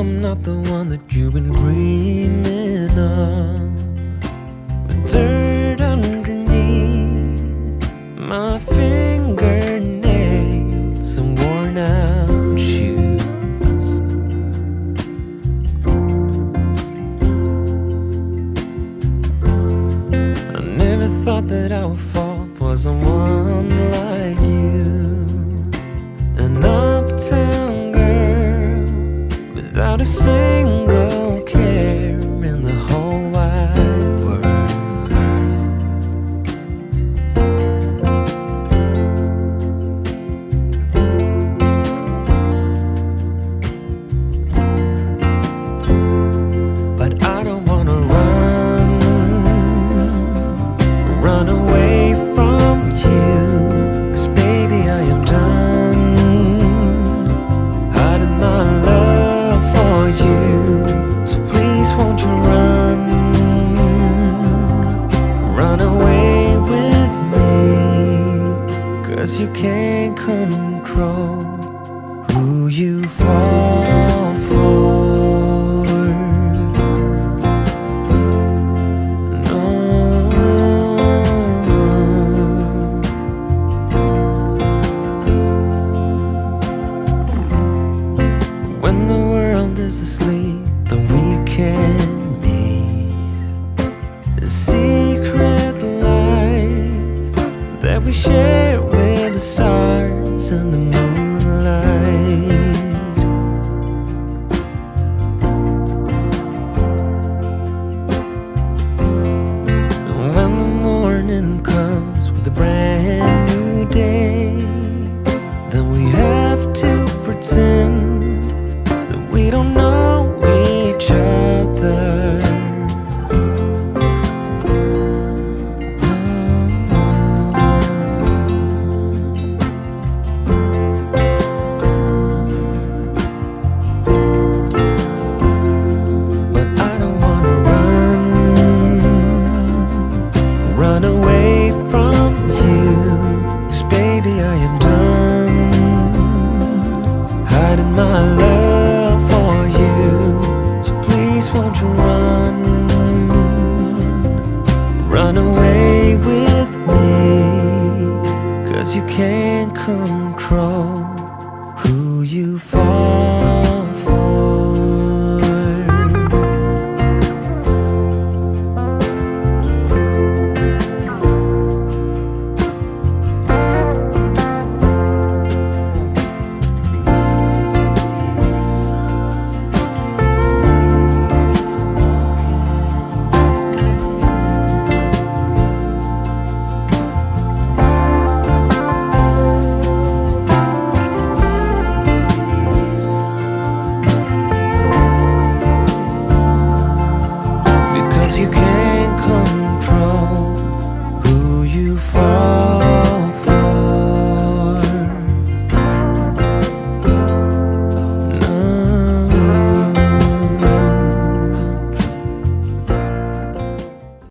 I'm not the one that you've been dreaming of. With dirt underneath my fingernails and worn out shoes. I never thought that I would fall for someone like you. An uptown girl without a single care in the whole wide world. But I don't wanna run away from you, 'cause baby I am done hiding my love for you. So please won't you run away with me, 'cause you can't control who you fall for. No. When the world is asleep, then we can meet. The secret life that we share with the stars and the moonlight. And when the morning comes with a brand new day, then we have to pretend that we don't know each other. But I don't wanna run away from you, 'cause baby I am done hiding my love for you. So please won't you run away with me, 'cause you can't control who you fall